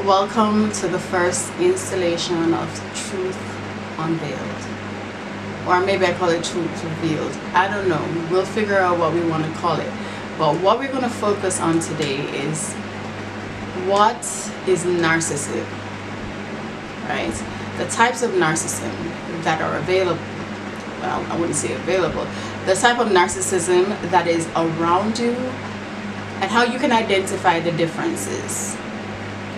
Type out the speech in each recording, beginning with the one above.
Welcome to the first installation of Truth Unveiled. Or maybe I call it Truth Revealed. I don't know. We'll figure out what we want to call it. But what we're going to focus on today is what is narcissism, right? The types of narcissism that are available. Well, I wouldn't say available. The type of narcissism that is around you and how you can identify the differences.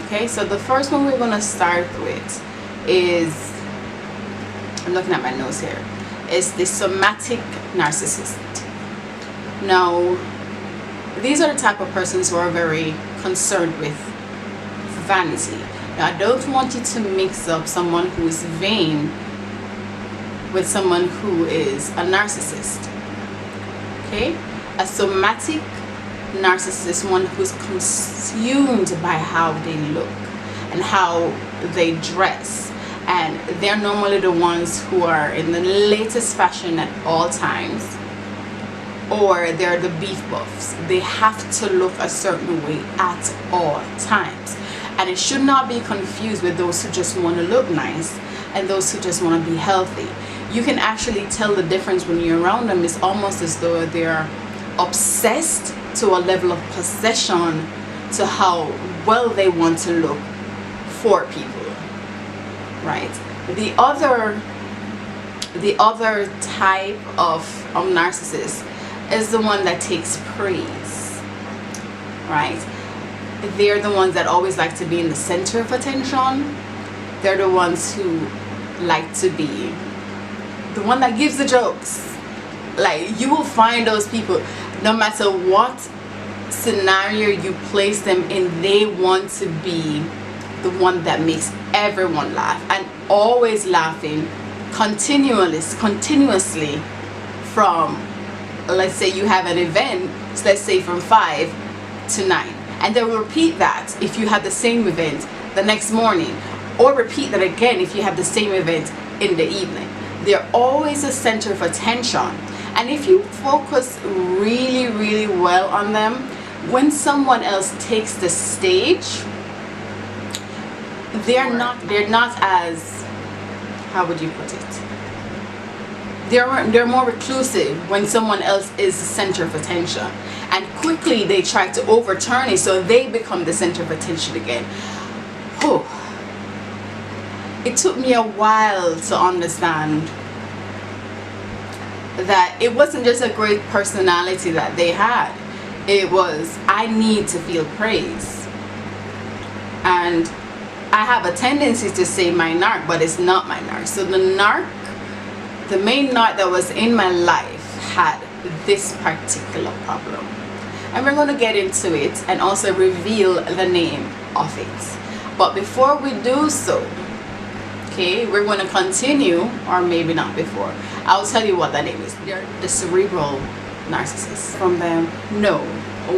Okay, so the first one we're going to start with is, I'm looking at my notes here, is the somatic narcissist. Now, these are the type of persons who are very concerned with vanity. Now, I don't want you to mix up someone who is vain with someone who is a narcissist. Okay, a somatic narcissist, one who's consumed by how they look and how they dress, and they're normally the ones who are in the latest fashion at all times, or they're the beef buffs. They have to look a certain way at all times, and it should not be confused with those who just want to look nice and those who just want to be healthy. You can actually tell the difference when you're around them. It's almost as though they're obsessed to a level of possession to how well they want to look for people, right? The other type of narcissist is the one that takes praise, right? They're the ones that always like to be in the center of attention. They're the ones who like to be the one that gives the jokes. Like, you will find those people, no matter what scenario you place them in, they want to be the one that makes everyone laugh, and always laughing continuously from, let's say you have an event, let's say from 5 to 9, and they will repeat that if you have the same event the next morning, or repeat that again if you have the same event in the evening. They're always a center of attention. And if you focus really well on them, when someone else takes the stage, they're not as, how would you put it? They're more reclusive when someone else is the center of attention, and quickly they try to overturn it so they become the center of attention again. Whew. It took me a while to understand that it wasn't just a great personality that they had. It was, I need to feel praise. And I have a tendency to say my narc, but it's not my narc. So the main narc that was in my life had this particular problem. And we're going to get into it and also reveal the name of it. But before we do so, okay, we're going to continue, or maybe not before. I'll tell you what that name is. They're the cerebral narcissists. From them, no.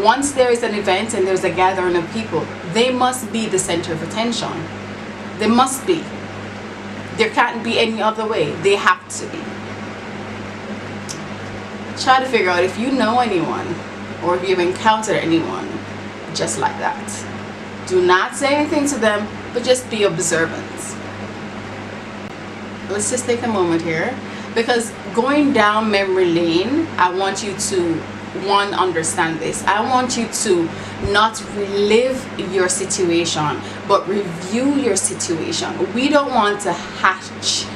Once there is an event and there's a gathering of people, they must be the center of attention. They must be. There can't be any other way. They have to be. Try to figure out if you know anyone, or if you've encountered anyone just like that. Do not say anything to them, but just be observant. Let's just take a moment here, because going down memory lane, I want you to, one, understand this. I want you to not relive your situation, but review your situation. We don't want to hatch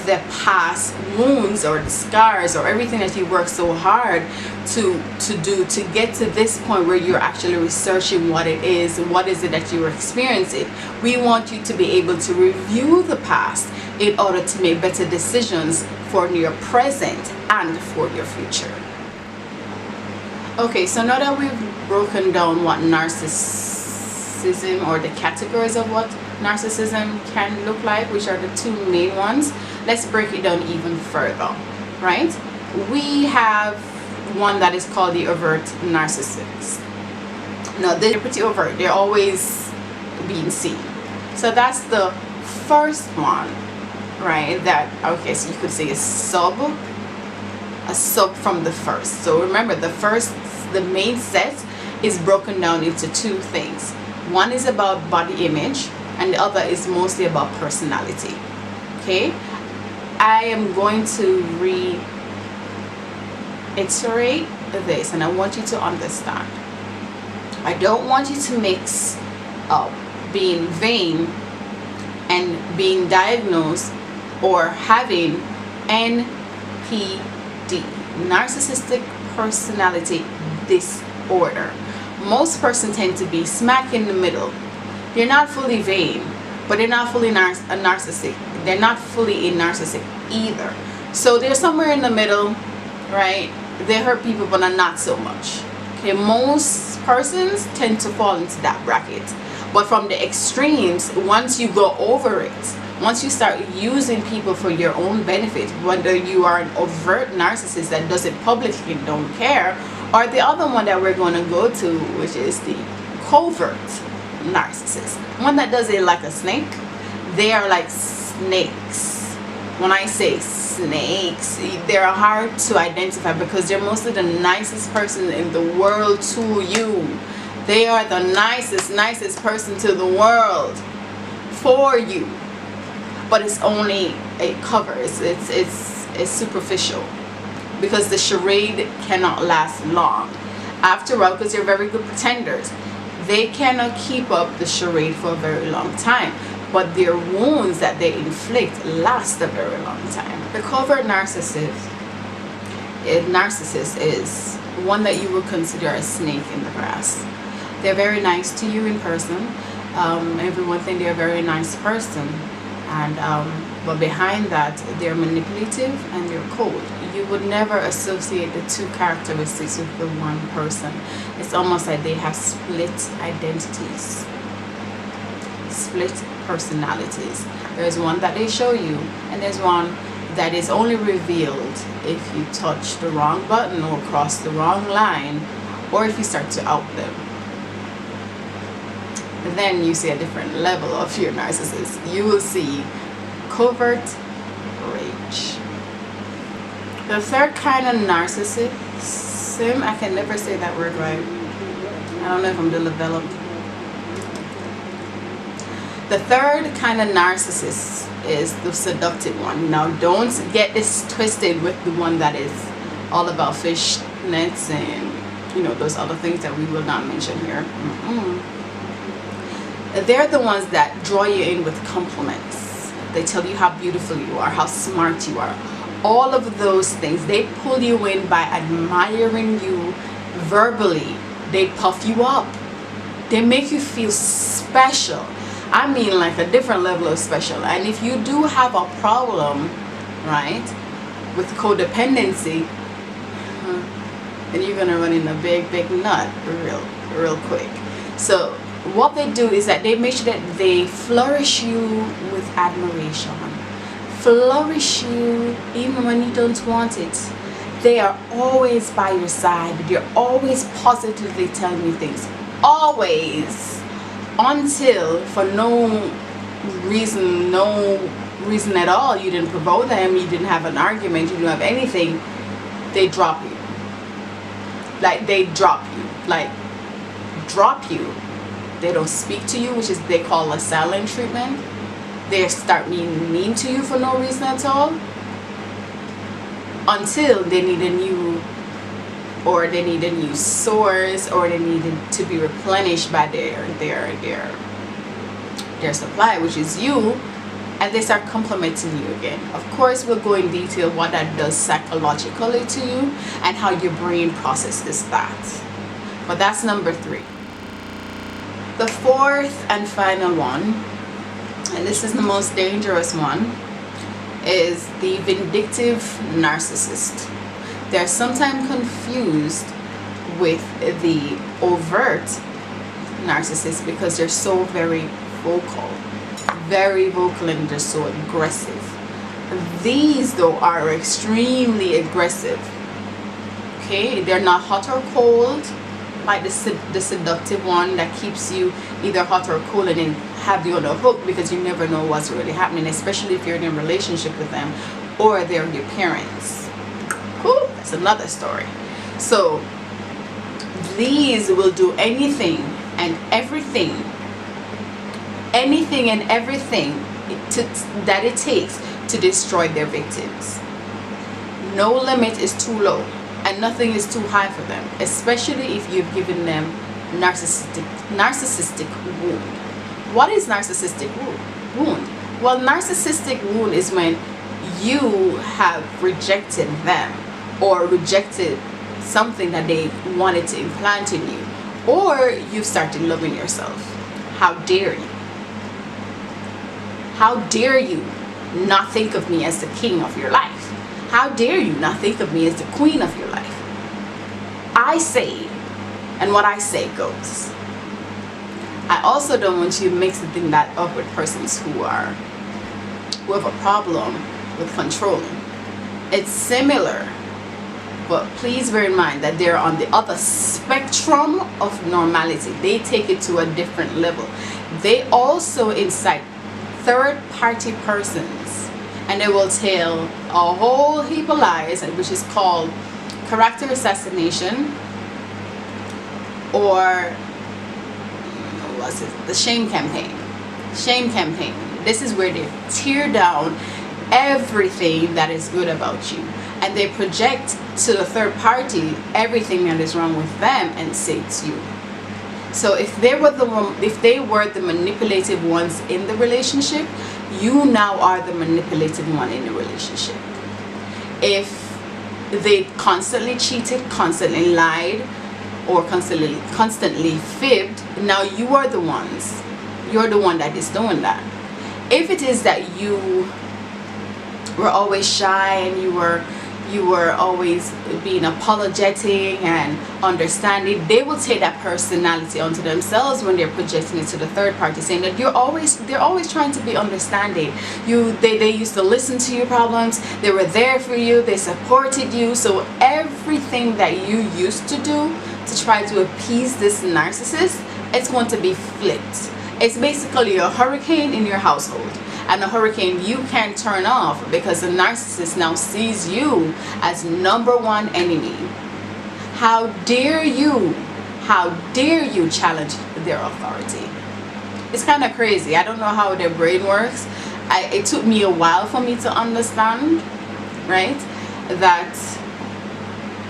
the past wounds or the scars or everything that you worked so hard to do to get to this point where you're actually researching what it is and what is it that you're experiencing. We want you to be able to review the past in order to make better decisions for your present and for your future. Okay, so now that we've broken down what narcissism, or the categories of what narcissism can look like, which are the two main ones, let's break it down even further, right? We have one that is called the overt narcissist. Now, they're pretty overt. They're always being seen. So that's the first one, right? That, okay, so you could say a sub from the first. So remember, the main set is broken down into two things. One is about body image, and the other is mostly about personality. Okay, I am going to reiterate this, and I want you to understand. I don't want you to mix up being vain and being diagnosed or having NPD, narcissistic personality disorder. Most persons tend to be smack in the middle. They're not fully vain, but they're not fully narcissistic. They're not fully a narcissist either. So they're somewhere in the middle, right? They hurt people, but not so much. Okay, most persons tend to fall into that bracket. But from the extremes, once you go over it, once you start using people for your own benefit, whether you are an overt narcissist that does it publicly and don't care, or the other one that we're going to go to, which is the covert narcissist, one that does it like a snake. They are like snakes. When I say snakes, they're hard to identify because they're mostly the nicest person in the world to you. They are the nicest person to the world for you, but it's only a cover. It's superficial, because the charade cannot last long. After all, because they're very good pretenders, they cannot keep up the charade for a very long time, but their wounds that they inflict last a very long time. The covert narcissist is one that you would consider a snake in the grass. They're very nice to you in person. Everyone thinks they're a very nice person, and but behind that, they're manipulative and they're cold. You would never associate the two characteristics with the one person. It's almost like they have split identities, split personalities. There's one that they show you, and there's one that is only revealed if you touch the wrong button or cross the wrong line, or if you start to out them. Then you see a different level of your narcissist. You will see covert rage. The third kind of narcissist, I can never say that word right. I don't know if I'm developed. The third kind of narcissist is the seductive one. Now don't get this twisted with the one that is all about fishnets and those other things that we will not mention here. They're the ones that draw you in with compliments. They tell you how beautiful you are, how smart you are. All of those things. They pull you in by admiring you verbally. They puff you up. They make you feel special. I mean, like a different level of special. And if you do have a problem, right, with codependency, then you're gonna run in a big nut real quick. So what they do is that they make sure that they flourish you with admiration, flourish you even when you don't want it. They are always by your side. They're always positively telling you things, always, until for no reason at all, you didn't provoke them, you didn't have an argument, you didn't have anything, they drop you. Like they drop you. They don't speak to you, which is they call a silent treatment. They start being mean to you for no reason at all, until they need a new source, or they needed to be replenished by their supply, which is you, and they start complimenting you again. Of course, we'll go in detail what that does psychologically to you and how your brain processes that. But that's number 3. The fourth and final one, and this is the most dangerous one, is the vindictive narcissist. They're sometimes confused with the overt narcissist because they're so very vocal and they're so aggressive. These though are extremely aggressive. Okay, they're not hot or cold like the seductive one that keeps you either hot or cold and then have you on a hook because you never know what's really happening, especially if you're in a relationship with them or they're your parents. Ooh, that's another story. So these will do anything and everything anything and everything that it takes to destroy their victims. No limit is too low, and nothing is too high for them, especially if you've given them narcissistic wound. What is narcissistic wound? Well, narcissistic wound is when you have rejected them, or rejected something that they wanted to implant in you, or you've started loving yourself. How dare you? How dare you not think of me as the king of your life? How dare you not think of me as the queen of your life? I say, and what I say goes. I also don't want you mixing that up with persons who have a problem with controlling. It's similar, but please bear in mind that they're on the other spectrum of normality. They take it to a different level. They also incite third-party persons, and they will tell a whole heap of lies, which is called character assassination, or what's it? The shame campaign. Shame campaign. This is where they tear down everything that is good about you, and they project to the third party everything that is wrong with them and say it's you. So if they were the manipulative ones in the relationship, you now are the manipulative one in the relationship. If they constantly cheated, constantly lied, or constantly fibbed, now you are the ones. You're the one that is doing that. If it is that you were always shy and you were always being apologetic and understanding, they will take that personality onto themselves when they're projecting it to the third party, saying that they're always trying to be understanding. They used to listen to your problems, they were there for you, they supported you. So everything that you used to do to try to appease this narcissist, it's going to be flipped. It's basically a hurricane in your household, and a hurricane you can't turn off because the narcissist now sees you as #1 enemy. How dare you challenge their authority? It's kind of crazy. I don't know how their brain works. It took me a while for me to understand, right, that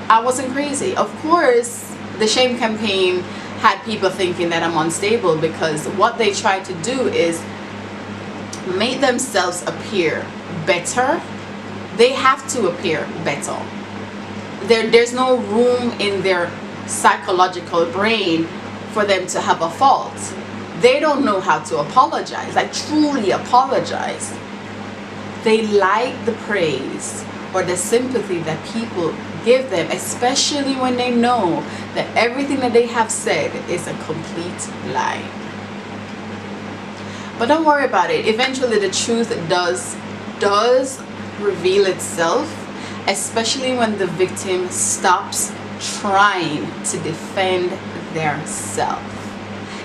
I wasn't crazy. Of course, the shame campaign had people thinking that I'm unstable, because what they try to do is make themselves appear better. They have to appear better. There's no room in their psychological brain for them to have a fault. They don't know how to apologize, like truly apologize. They like the praise or the sympathy that people give them, especially when they know that everything that they have said is a complete lie. But don't worry about it. Eventually the truth does reveal itself, especially when the victim stops trying to defend their self.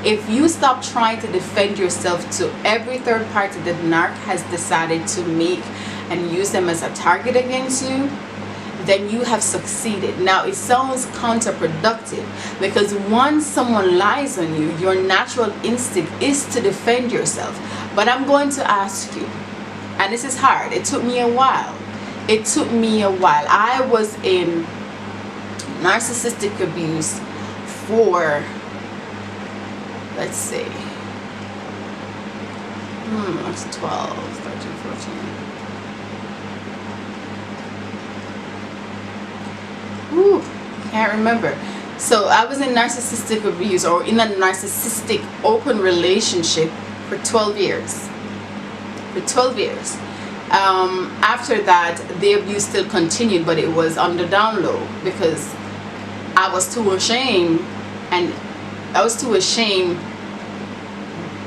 If you stop trying to defend yourself to every third party that narc has decided to make and use them as a target against you, then you have succeeded. Now it sounds counterproductive, because once someone lies on you, your natural instinct is to defend yourself. But I'm going to ask you, and this is hard, it took me a while. I was in narcissistic abuse for, let's see, that's 12, 13, 14. Can't remember. So I was in narcissistic abuse, or in a narcissistic open relationship, for 12 years. After that, the abuse still continued, but it was on the down low, because I was too ashamed,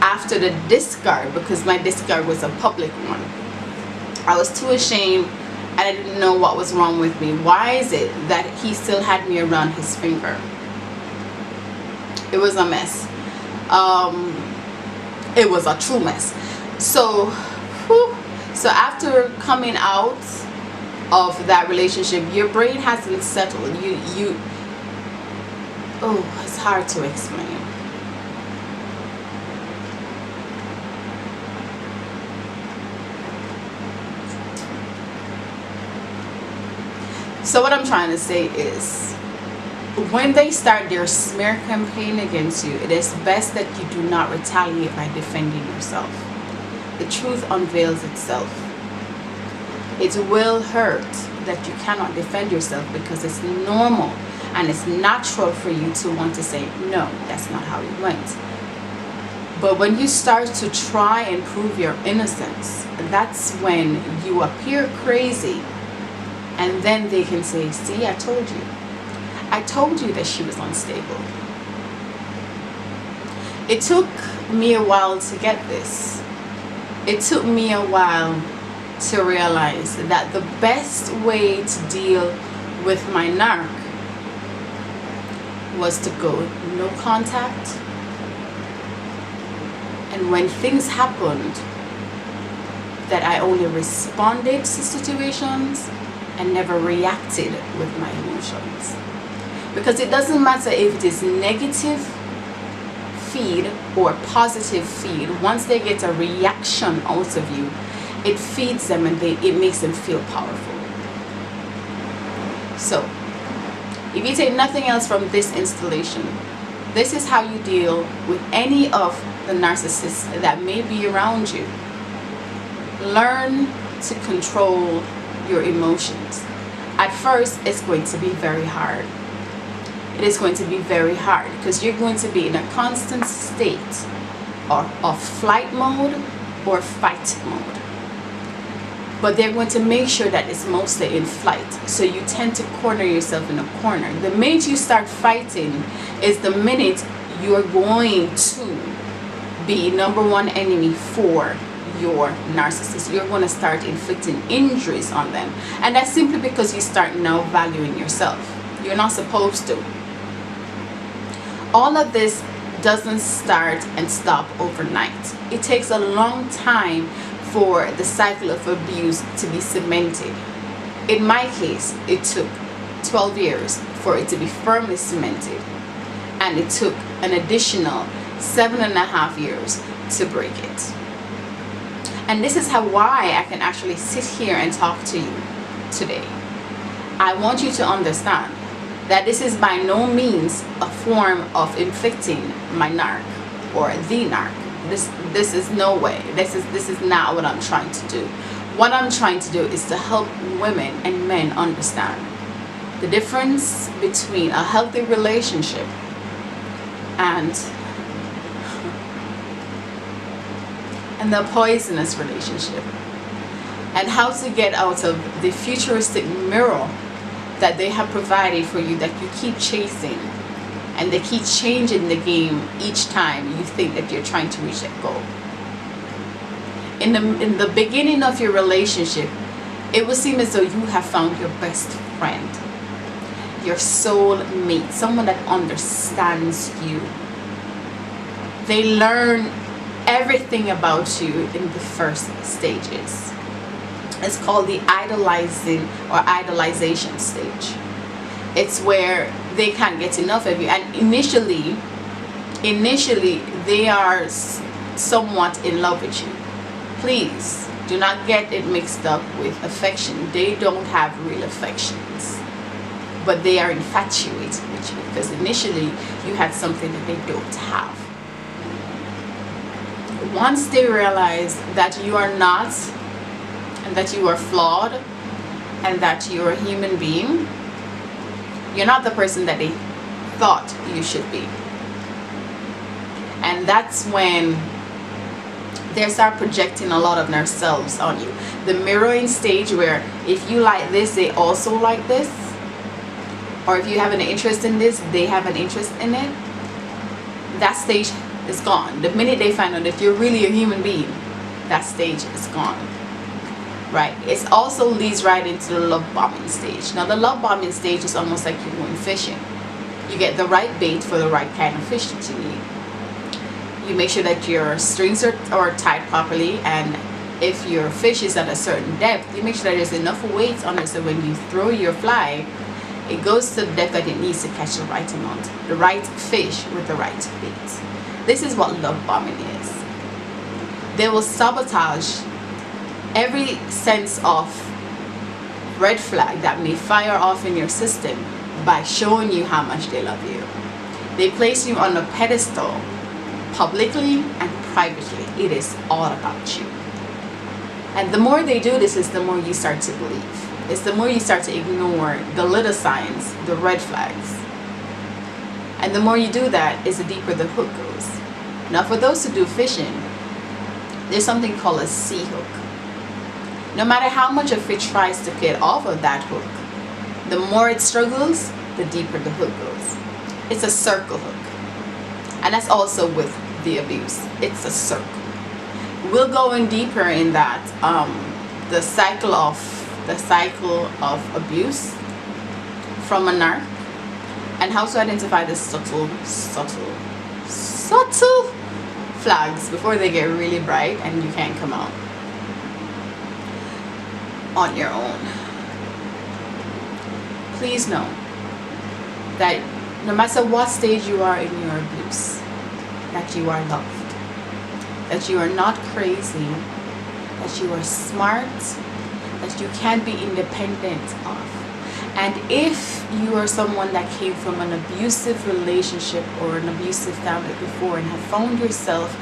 after the discard, because my discard was a public one. I was too ashamed, and I didn't know what was wrong with me. Why is it that he still had me around his finger? It was a mess. It was a true mess. So after coming out of that relationship, your brain hasn't settled. It's hard to explain. So what I'm trying to say is, when they start their smear campaign against you, it is best that you do not retaliate by defending yourself. The truth unveils itself. It will hurt that you cannot defend yourself, because it's normal and it's natural for you to want to say, no, that's not how it went. But when you start to try and prove your innocence, that's when you appear crazy, and then they can say, see, I told you. I told you that she was unstable. It took me a while to get this. It took me a while to realize that the best way to deal with my narc was to go no contact. And when things happened, that I only responded to situations and never reacted with my emotions. Because it doesn't matter if it is negative feed or positive feed. Once they get a reaction out of you, it feeds them and it makes them feel powerful. So, if you take nothing else from this installation, this is how you deal with any of the narcissists that may be around you. Learn to control your emotions. At first, it's going to be very hard. It is going to be very hard because you're going to be in a constant state of flight mode or fight mode. But they're going to make sure that it's mostly in flight. So you tend to corner yourself in a corner. The minute you start fighting is the minute you're going to be number one enemy for your narcissist. You're going to start inflicting injuries on them. And that's simply because you start now valuing yourself. You're not supposed to. All of this doesn't start and stop overnight. It takes a long time for the cycle of abuse to be cemented. In my case, it took 12 years for it to be firmly cemented, and it took an additional 7.5 years to break it. And this is why I can actually sit here and talk to you today. I want you to understand that this is by no means a form of inflicting my narc or the narc. This is no way. This is not what I'm trying to do. What I'm trying to do is to help women and men understand the difference between a healthy relationship and the poisonous relationship, and how to get out of the futuristic mirror that they have provided for you, that you keep chasing, and they keep changing the game each time you think that you're trying to reach that goal. In the beginning of your relationship, it will seem as though you have found your best friend, your soul mate, someone that understands you. They learn everything about you in the first stages. It's called the idolizing or idolization stage. It's where they can't get enough of you, and initially they are somewhat in love with you. Please do not get it mixed up with affection. They don't have real affections, but they are infatuated with you because initially you had something that they don't have. Once they realize that you are not, and that you are flawed, and that you're a human being, you're not the person that they thought you should be. And that's when they start projecting a lot of themselves on you. The mirroring stage, where if you like this, they also like this, or if you have an interest in this, they have an interest in it. That stage is gone. The minute they find out that you're really a human being, that stage is gone. Right? It also leads right into the love bombing stage. Now the love bombing stage is almost like you're going fishing. You get the right bait for the right kind of fish that you need. You make sure that your strings are tied properly, and if your fish is at a certain depth, you make sure that there's enough weight on it so when you throw your fly, it goes to the depth that it needs to catch the right amount, the right fish with the right bait. This is what love bombing is. They will sabotage every sense of red flag that may fire off in your system by showing you how much they love you. They place you on a pedestal, publicly and privately. It is all about you. And the more they do this, is the more you start to believe. It's the more you start to ignore the little signs, the red flags. And the more you do that, is the deeper the hook goes. Now for those who do fishing, there's something called a sea hook. No matter how much a fish tries to get off of that hook, the more it struggles, the deeper the hook goes. It's a circle hook. And that's also with the abuse. It's a circle. We'll go in deeper in that, the cycle of abuse from a narc, and how to identify the subtle flags before they get really bright and you can't come out on your own. Please know that no matter what stage you are in your abuse, that you are loved, that you are not crazy, that you are smart, that you can be independent of. And if you are someone that came from an abusive relationship or an abusive family before and have found yourself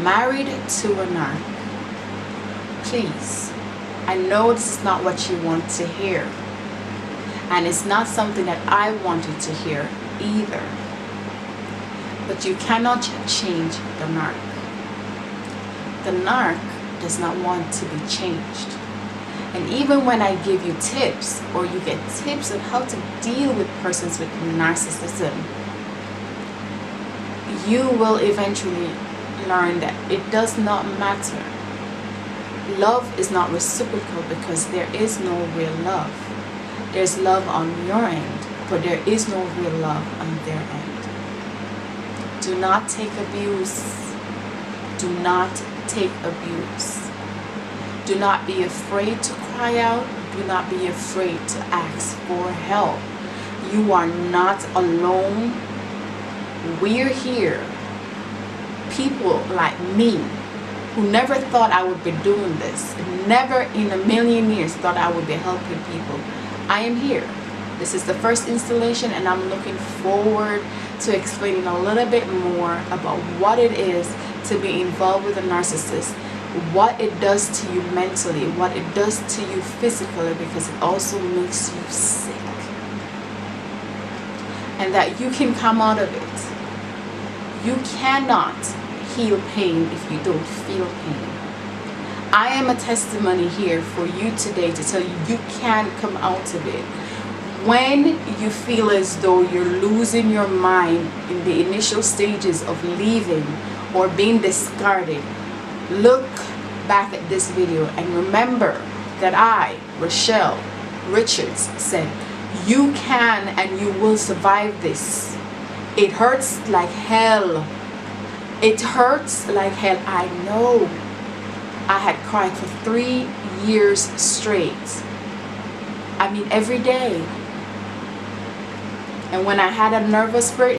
married to a narc, please, I know this is not what you want to hear. And it's not something that I wanted to hear either. But you cannot change the narc. The narc does not want to be changed. And even when I give you tips, or you get tips on how to deal with persons with narcissism, you will eventually learn that it does not matter. Love is not reciprocal because there is no real love. There's love on your end, but there is no real love on their end. Do not take abuse. Do not take abuse. Do not be afraid to cry out. Do not be afraid to ask for help. You are not alone. We're here. People like me who never thought I would be doing this, never in a million years thought I would be helping people. I am here. This is the first installation, and I'm looking forward to explaining a little bit more about what it is to be involved with a narcissist, what it does to you mentally, what it does to you physically, because it also makes you sick, and that you can come out of it. You cannot heal pain if you don't feel pain. I am a testimony here for you today to tell you you can come out of it. When you feel as though you're losing your mind in the initial stages of leaving or being discarded, look back at this video and remember that I, Rochelle Richards, said you can and you will survive this. It hurts like hell. It hurts like hell. I know. I had cried for 3 years straight. I mean, every day. And when I had a nervous breakdown,